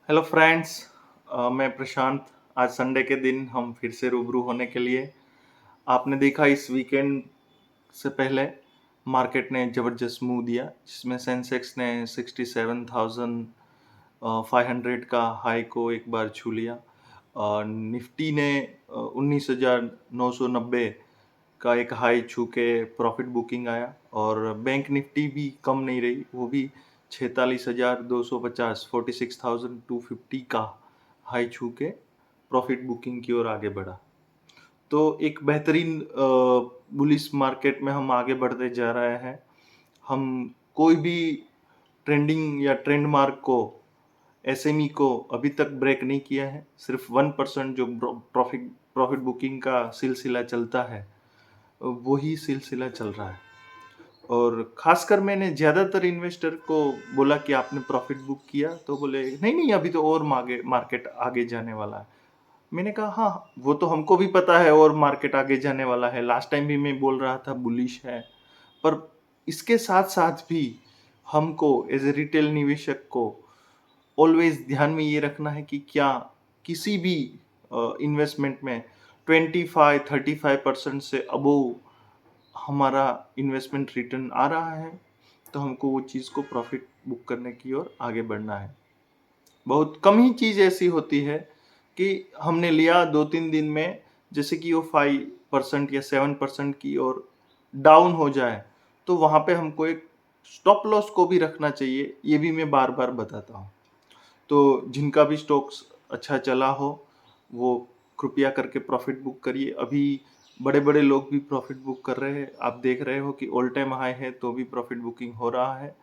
Hello friends. मैं प्रशांत। आज Sunday के दिन हम फिर से रूबरू होने के लिए। आपने देखा इस वीकेंड से पहले मार्केट ने ज़बरदस्त मूव दिया, जिसमें सेंसेक्स ने 67,500 का हाई को एक बार छू लिया। निफ्टी ने 19,990 का एक हाई छू के प्रॉफिट बुकिंग आया, और बैंक निफ्टी भी कम नहीं रही, वो भी 46,250 46,250 का हाई छू के प्रॉफिट बुकिंग की ओर आगे बढ़ा। तो एक बेहतरीन बुलिश मार्केट में हम आगे बढ़ते जा रहे हैं। हम कोई भी ट्रेंडिंग या ट्रेंड मार्क को, एसएमई को अभी तक ब्रेक नहीं किया है। सिर्फ 1% जो प्रॉफिट प्रॉफिट बुकिंग का सिलसिला चलता है, वही सिलसिला चल रहा है। और खासकर मैंने ज़्यादातर इन्वेस्टर को बोला कि आपने प्रॉफिट बुक किया, तो बोले नहीं नहीं, अभी तो और मार्केट आगे जाने वाला है। मैंने कहा हाँ, वो तो हमको भी पता है और मार्केट आगे जाने वाला है। लास्ट टाइम भी मैं बोल रहा था बुलिश है, पर इसके साथ साथ भी हमको एज ए रिटेल निवेशक को ऑलवेज ध्यान में ये रखना है कि क्या किसी भी इन्वेस्टमेंट में 25-35% से अबोव हमारा इन्वेस्टमेंट रिटर्न आ रहा है, तो हमको वो चीज़ को प्रॉफिट बुक करने की ओर आगे बढ़ना है। बहुत कम ही चीज़ ऐसी होती है कि हमने लिया 2-3 दिन में, जैसे कि वो 5% या 7% की ओर डाउन हो जाए, तो वहाँ पे हमको एक स्टॉप लॉस को भी रखना चाहिए। ये भी मैं बार-बार बताता हूँ। तो जिनका भी स्टॉक्स अच्छा चला हो, वो कृपया करके प्रॉफिट बुक करिए। अभी बड़े-बड़े लोग भी प्रॉफिट बुक कर रहे हैं। आप देख रहे हो कि ऑल टाइम हाई है तो भी प्रॉफिट बुकिंग हो रहा है।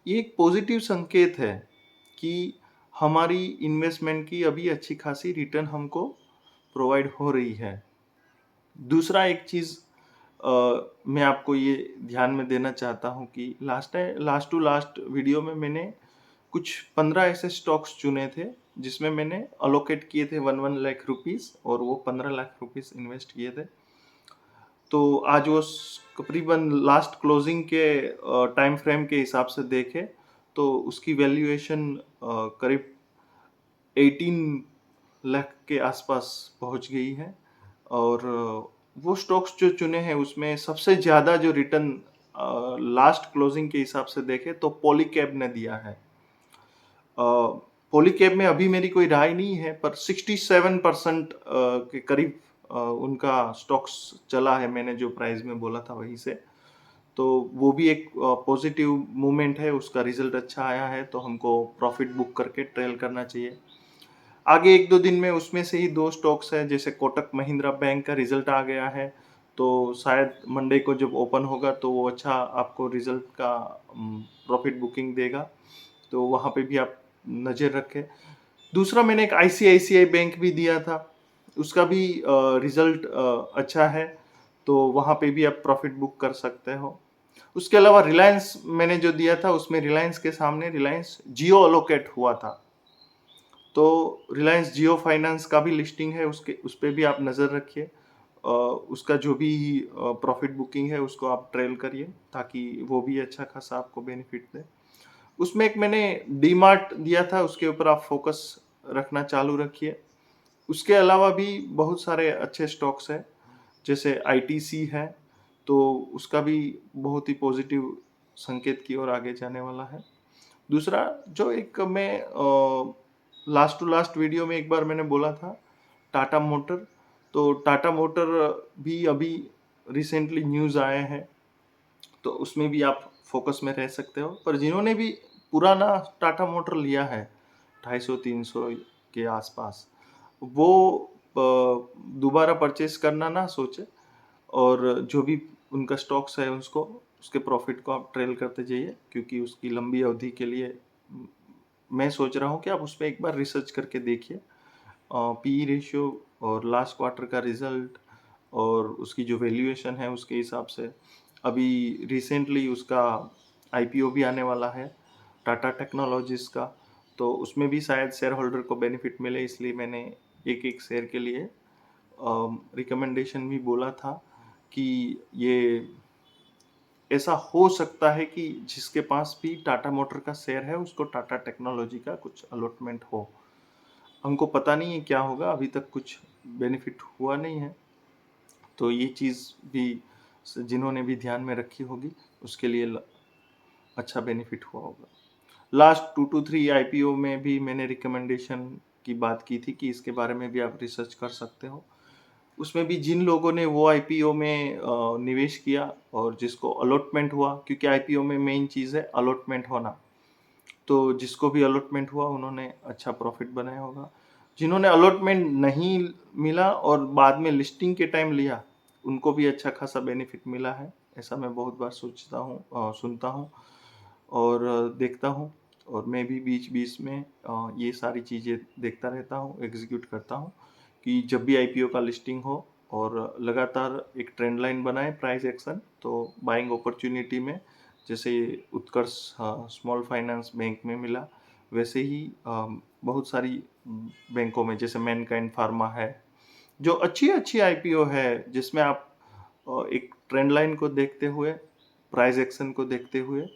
ये एक पॉजिटिव संकेत है कि हमारी इन्वेस्टमेंट की अभी अच्छी खासी रिटर्न हमको प्रोवाइड हो रही है। दूसरा एक चीज़ मैं आपको ये ध्यान में देना चाहता हूँ कि लास्ट टू लास्ट वीडियो में मैंने कुछ 15 ऐसे स्टॉक्स चुने थे, जिसमें मैंने अलोकेट किए थे 1 लाख रुपीस, और वो 15 लाख रुपीस इन्वेस्ट किए थे। तो आज वो तकरीबन लास्ट क्लोजिंग के टाइम फ्रेम के हिसाब से देखें तो उसकी वैल्यूएशन करीब 18 लाख के आसपास पहुंच गई है। और वो स्टॉक्स जो चुने हैं उसमें सबसे ज़्यादा जो रिटर्न लास्ट क्लोजिंग के हिसाब से देखें तो पॉलीकैब ने दिया है। पॉलीकैब में अभी मेरी कोई राय नहीं है, पर 67% के करीब उनका स्टॉक्स चला है। मैंने जो प्राइस में बोला था वहीं से, तो वो भी एक पॉजिटिव मूवमेंट है। उसका रिजल्ट अच्छा आया है तो हमको प्रॉफिट बुक करके ट्रेल करना चाहिए। आगे 1-2 दिन में उसमें से ही 2 स्टॉक्स हैं, जैसे कोटक महिंद्रा बैंक का रिजल्ट आ गया है, तो शायद मंडे को जब ओपन होगा तो वो अच्छा आपको रिजल्ट का प्रॉफिट बुकिंग देगा, तो वहाँ पे भी आप नज़र रखें। दूसरा मैंने एक आईसीआईसीआई बैंक भी दिया था, उसका भी रिजल्ट अच्छा है, तो वहाँ पे भी आप प्रॉफिट बुक कर सकते हो। उसके अलावा रिलायंस मैंने जो दिया था, उसमें रिलायंस के सामने रिलायंस जियो अलोकेट हुआ था। तो रिलायंस जियो फाइनेंस का भी लिस्टिंग है, उसके उस पे भी आप नज़र रखिए। उसका जो भी प्रॉफिट बुकिंग है उसको आप ट्रेल करिए, ताकि वो भी अच्छा खासा आपको बेनिफिट दे। उसमें एक मैंने डीमार्ट दिया था, उसके ऊपर आप फोकस रखना चालू रखिए। उसके अलावा भी बहुत सारे अच्छे स्टॉक्स हैं, जैसे आईटीसी है, तो उसका भी बहुत ही पॉजिटिव संकेत की ओर आगे जाने वाला है। दूसरा जो एक मैं लास्ट टू लास्ट वीडियो में एक बार मैंने बोला था, टाटा मोटर। तो टाटा मोटर भी अभी रिसेंटली न्यूज़ आए हैं, तो उसमें भी आप फोकस में रह सकते हो। पर जिन्होंने भी पुराना टाटा मोटर लिया है 250-300 के आसपास, वो दोबारा परचेस करना ना सोचे, और जो भी उनका स्टॉक्स है उसको, उसके प्रॉफिट को आप ट्रेल करते जाइए, क्योंकि उसकी लंबी अवधि के लिए मैं सोच रहा हूँ कि आप उस पे एक बार रिसर्च करके देखिए। पीई रेशियो और लास्ट क्वार्टर का रिजल्ट और उसकी जो वैल्यूएशन है उसके हिसाब से अभी रिसेंटली उसका आईपीओ भी आने वाला है, टाटा टेक्नोलॉजीज का। तो उसमें भी शायद शेयर होल्डर को बेनिफिट मिले, इसलिए मैंने एक-एक शेयर के लिए रिकमेंडेशन भी बोला था कि ये ऐसा हो सकता है कि जिसके पास भी टाटा मोटर का शेयर है उसको टाटा टेक्नोलॉजी का कुछ अलॉटमेंट हो। हमको पता नहीं है क्या होगा, अभी तक कुछ बेनिफिट हुआ नहीं है। तो ये चीज़ भी जिन्होंने भी ध्यान में रखी होगी उसके लिए अच्छा बेनिफिट हुआ होगा। लास्ट 2 to 3 आईपीओ में भी मैंने रिकमेंडेशन की बात की थी कि इसके बारे में भी आप रिसर्च कर सकते हो। उसमें भी जिन लोगों ने वो आईपीओ में निवेश किया और जिसको अलॉटमेंट हुआ, क्योंकि आईपीओ में मेन चीज़ है अलॉटमेंट होना, तो जिसको भी अलॉटमेंट हुआ उन्होंने अच्छा प्रॉफिट बनाया होगा। जिन्होंने अलॉटमेंट नहीं मिला और बाद में लिस्टिंग के टाइम लिया, उनको भी अच्छा खासा बेनिफिट मिला है। ऐसा मैं बहुत बार सोचता हूँ, सुनता हूँ और देखता हूँ। और मैं भी बीच-बीच में ये सारी चीज़ें देखता रहता हूँ, एग्ज़ीक्यूट करता हूँ कि जब भी आईपीओ का लिस्टिंग हो और लगातार एक ट्रेंड लाइन बनाए प्राइस एक्शन, तो बाइंग अपॉर्च्युनिटी में जैसे उत्कर्ष स्मॉल फाइनेंस बैंक में मिला, वैसे ही बहुत सारी बैंकों में जैसे मैनकाइंड फार्मा है, जो अच्छी-अच्छी आईपीओ है जिसमें आप एक ट्रेंड लाइन को देखते हुए, प्राइस एक्शन को देखते हुए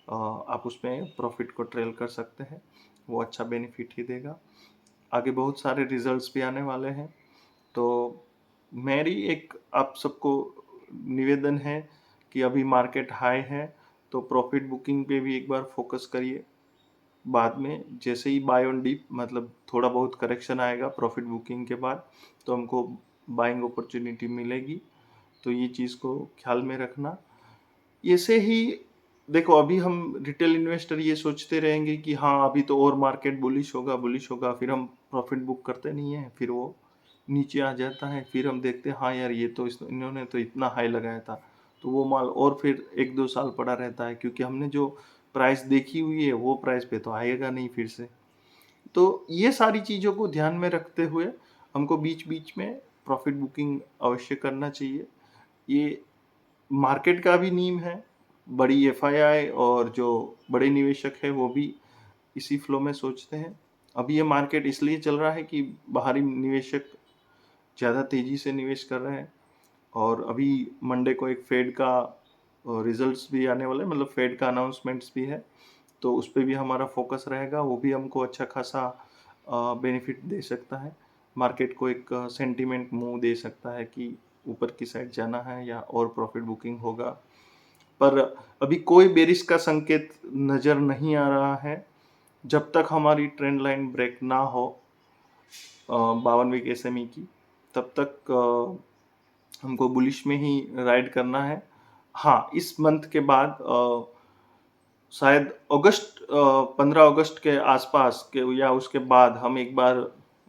आप उसमें प्रॉफिट को ट्रेल कर सकते हैं। वो अच्छा बेनिफिट ही देगा। आगे बहुत सारे रिजल्ट्स भी आने वाले हैं। तो मेरी एक आप सबको निवेदन है कि अभी मार्केट हाई है, तो प्रॉफिट बुकिंग पे भी एक बार फोकस करिए। बाद में जैसे ही बाय ऑन डिप मतलब थोड़ा बहुत करेक्शन आएगा प्रॉफिट बुकिंग के बाद, तो हमको बाइंग अपॉर्चुनिटी मिलेगी। तो ये चीज़ को ख्याल में रखना। ऐसे ही देखो, अभी हम रिटेल इन्वेस्टर ये सोचते रहेंगे कि हाँ, अभी तो और मार्केट बुलिश होगा, फिर हम प्रॉफिट बुक करते नहीं हैं, फिर वो नीचे आ जाता है, फिर हम देखते हैं हाँ यार, ये तो इन्होंने तो इतना हाई लगाया था, तो वो माल और फिर 1-2 साल पड़ा रहता है, क्योंकि हमने जो प्राइस देखी हुई है वो प्राइस पे तो आएगा नहीं फिर से। तो ये सारी चीज़ों को ध्यान में रखते हुए हमको बीच-बीच में प्रॉफिट बुकिंग अवश्य करना चाहिए। ये मार्केट का भी नीम है, बड़ी एफआईआई और जो बड़े निवेशक हैं वो भी इसी फ्लो में सोचते हैं। अभी ये मार्केट इसलिए चल रहा है कि बाहरी निवेशक ज़्यादा तेज़ी से निवेश कर रहे हैं और अभी मंडे को एक फेड का रिजल्ट्स भी आने वाला है, मतलब फेड का अनाउंसमेंट्स भी है, तो उस पे भी हमारा फोकस रहेगा, वो भी हमको अच्छा खासा बेनिफिट दे सकता है। मार्केट को एक सेंटिमेंट मूव दे सकता है कि ऊपर की साइड जाना है या और प्रॉफिट बुकिंग होगा। पर अभी कोई बेरिश का संकेत नज़र नहीं आ रहा है, जब तक हमारी ट्रेंड लाइन ब्रेक ना हो 52 वीक एसएमई की, तब तक हमको बुलिश में ही राइड करना है। हाँ, इस मंथ के बाद शायद 15 अगस्त के आसपास के या उसके बाद हम एक बार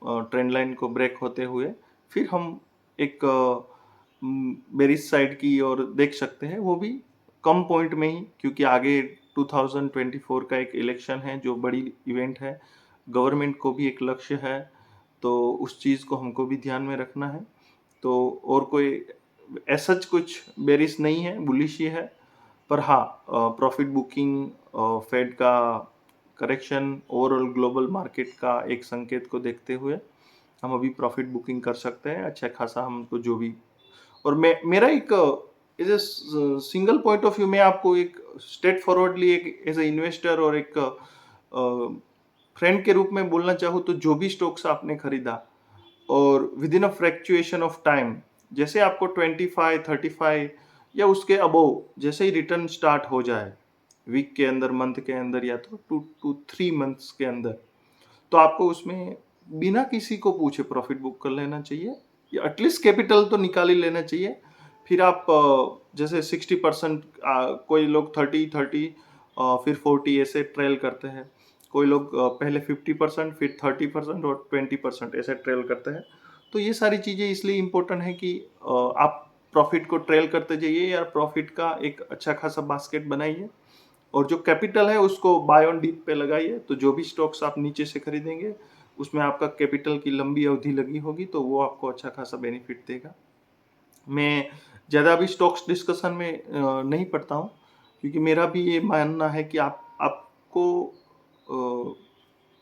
ट्रेंड लाइन को ब्रेक होते हुए फिर हम एक बेरिश साइड की ओर देख सकते हैं, वो भी कम पॉइंट में ही, क्योंकि आगे 2024 का एक इलेक्शन है जो बड़ी इवेंट है, गवर्नमेंट को भी एक लक्ष्य है, तो उस चीज़ को हमको भी ध्यान में रखना है। तो और कोई ऐसा कुछ बेरिश नहीं है, बुलिश ही है। पर हाँ, प्रॉफिट बुकिंग, फेड का करेक्शन, ओवरऑल ग्लोबल मार्केट का एक संकेत को देखते हुए हम अभी प्रॉफिट बुकिंग कर सकते हैं अच्छा खासा हमको जो भी। और मैं मेरा एक as a single point of view में आपको एक स्ट्रेट फॉरवर्डली एक एज ए इन्वेस्टर और एक फ्रेंड के रूप में बोलना चाहूँ, तो जो भी स्टॉक्स आपने खरीदा और with in a fluctuation of time, जैसे आपको 25, 35 या उसके अबव जैसे ही रिटर्न स्टार्ट हो जाए, वीक के अंदर, मंथ के अंदर, या तो 2 to 3 मंथ्स के अंदर, तो आपको उसमें बिना किसी को पूछे प्रॉफिट बुक कर लेना चाहिए या एटलीस्ट कैपिटल तो निकाल ही लेना चाहिए। फिर आप जैसे 60%, कोई लोग 30-30 फिर 40 ऐसे ट्रेल करते हैं। कोई लोग पहले 50% फिर 30% और 20% ऐसे ट्रेल करते हैं। तो ये सारी चीज़ें इसलिए इम्पोर्टेंट है कि आप प्रॉफिट को ट्रेल करते जाइए या प्रॉफिट का एक अच्छा खासा बास्केट बनाइए और जो कैपिटल है उसको बाय ऑन डिप पे लगाइए, तो जो भी स्टॉक्स आप नीचे से खरीदेंगे उसमें आपका कैपिटल की लंबी अवधि लगी होगी, तो वो आपको अच्छा खासा बेनिफिट देगा। मैं ज़्यादा अभी स्टॉक्स डिस्कशन में नहीं पड़ता हूँ, क्योंकि मेरा भी ये मानना है कि आपको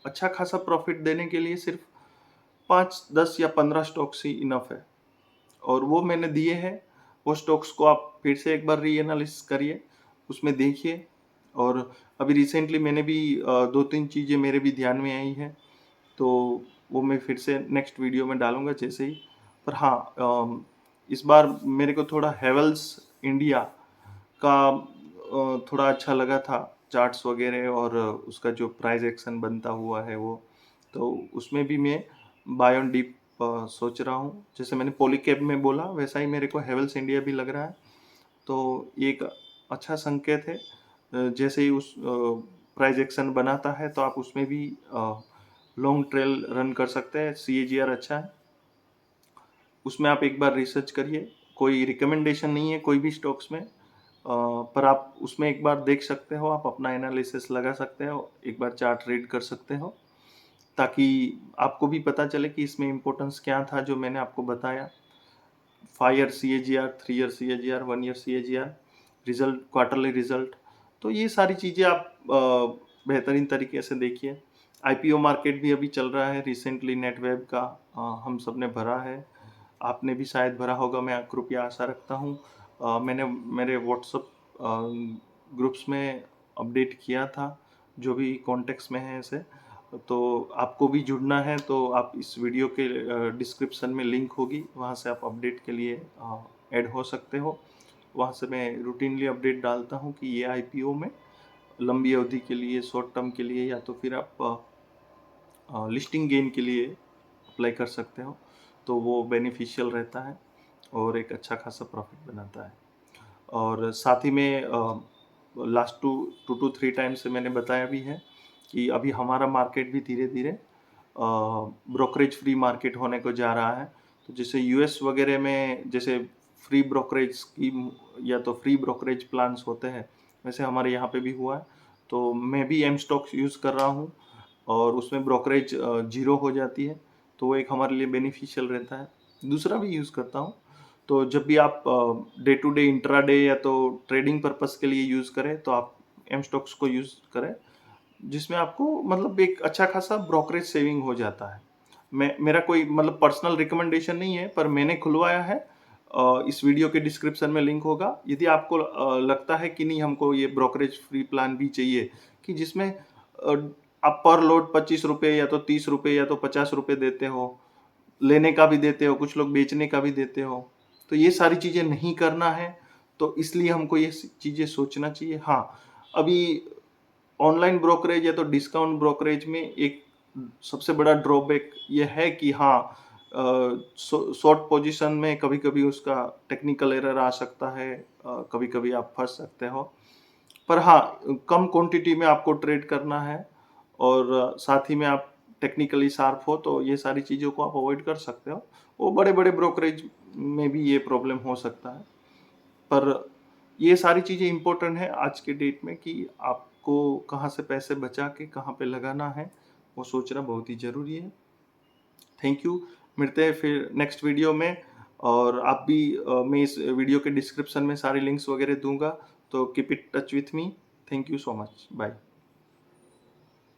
अच्छा खासा प्रॉफिट देने के लिए सिर्फ 5, 10 या 15 स्टॉक्स ही इनफ है और वो मैंने दिए हैं। वो स्टॉक्स को आप फिर से एक बार रीएनालिसिस करिए, उसमें देखिए। और अभी रिसेंटली मैंने भी 2-3 चीज़ें मेरे भी ध्यान में आई हैं, तो वो मैं फिर से नेक्स्ट वीडियो में डालूंगा जैसे ही। पर हाँ, इस बार मेरे को थोड़ा हेवल्स इंडिया का थोड़ा अच्छा लगा था, चार्ट्स वगैरह और उसका जो प्राइस एक्शन बनता हुआ है वो, तो उसमें भी मैं बाय ऑन डिप सोच रहा हूँ। जैसे मैंने पॉलीकैब में बोला वैसा ही मेरे को हेवल्स इंडिया भी लग रहा है। तो ये एक अच्छा संकेत है। जैसे ही उस प्राइस एक्शन बनाता है तो आप उसमें भी लॉन्ग ट्रेल रन कर सकते हैं। CAGR अच्छा है, उसमें आप एक बार रिसर्च करिए। कोई रिकमेंडेशन नहीं है कोई भी स्टॉक्स में, पर आप उसमें एक बार देख सकते हो, आप अपना एनालिसिस लगा सकते हो, एक बार चार्ट रीड कर सकते हो, ताकि आपको भी पता चले कि इसमें इम्पोर्टेंस क्या था जो मैंने आपको बताया। 5 year CAGR, 3 year CAGR, 1 year CAGR, result, quarterly result, तो ये सारी चीज़ें आप बेहतरीन तरीके से देखिए। IPO मार्केट भी अभी चल रहा है, रिसेंटली नेटवेब का हम सब ने भरा है, आपने भी शायद भरा होगा, मैं कृपया आशा रखता हूँ। मैंने मेरे व्हाट्सएप ग्रुप्स में अपडेट किया था, जो भी कॉन्टेक्स्ट में है ऐसे। तो आपको भी जुड़ना है तो आप इस वीडियो के डिस्क्रिप्शन में लिंक होगी, वहाँ से आप अपडेट के लिए ऐड हो सकते हो। वहाँ से मैं रूटीनली अपडेट डालता हूँ कि ये IPO में लंबी अवधि के लिए, शॉर्ट टर्म के लिए, या तो फिर आप लिस्टिंग गेन के लिए अप्लाई कर सकते हो, तो वो बेनिफिशियल रहता है और एक अच्छा खासा प्रॉफिट बनाता है। और साथ ही में लास्ट 2 to 3 टाइम से मैंने बताया भी है कि अभी हमारा मार्केट भी धीरे धीरे ब्रोकरेज फ्री मार्केट होने को जा रहा है। तो जैसे US वगैरह में जैसे फ्री ब्रोकरेज स्कीम या तो फ्री ब्रोकरेज प्लान्स होते हैं, वैसे हमारे यहाँ पे भी हुआ है। तो मैं भी एम स्टॉक्स यूज़ कर रहा हूँ और उसमें ब्रोकरेज जीरो हो जाती है, तो वो एक हमारे लिए बेनिफिशियल रहता है। दूसरा भी यूज़ करता हूँ। तो जब भी आप डे टू डे, इंट्राडे या तो ट्रेडिंग पर्पस के लिए यूज़ करें तो आप एम स्टॉक्स को यूज़ करें, जिसमें आपको मतलब एक अच्छा खासा ब्रोकरेज सेविंग हो जाता है। मेरा कोई मतलब पर्सनल रिकमेंडेशन नहीं है, पर मैंने खुलवाया है। इस वीडियो के डिस्क्रिप्शन में लिंक होगा। यदि आपको लगता है कि नहीं हमको ये ब्रोकरेज फ्री प्लान भी चाहिए, कि जिसमें आप पर लोड 25 रुपये या तो 30 रुपये या तो 50 रुपये देते हो, लेने का भी देते हो, कुछ लोग बेचने का भी देते हो, तो ये सारी चीज़ें नहीं करना है, तो इसलिए हमको ये चीज़ें सोचना चाहिए। हाँ, अभी ऑनलाइन ब्रोकरेज या तो डिस्काउंट ब्रोकरेज में एक सबसे बड़ा ड्रॉबैक ये है कि हाँ, शॉर्ट पोजीशन में कभी-कभी उसका टेक्निकल एरर आ सकता है, कभी-कभी आप फँस सकते हो। पर हाँ, कम क्वांटिटी में आपको ट्रेड करना है और साथ ही में आप टेक्निकली शार्प हो तो ये सारी चीज़ों को आप अवॉइड कर सकते हो। वो बड़े-बड़े ब्रोकरेज में भी ये प्रॉब्लम हो सकता है। पर ये सारी चीज़ें इम्पोर्टेंट है आज के डेट में कि आपको कहाँ से पैसे बचा के कहाँ पे लगाना है, वो सोचना बहुत ही ज़रूरी है। थैंक यू, मिलते हैं फिर नेक्स्ट वीडियो में। और आप भी मैं इस वीडियो के डिस्क्रिप्शन में सारे लिंक्स वगैरह दूँगा, तो keep it touch with me. Thank you so much, bye.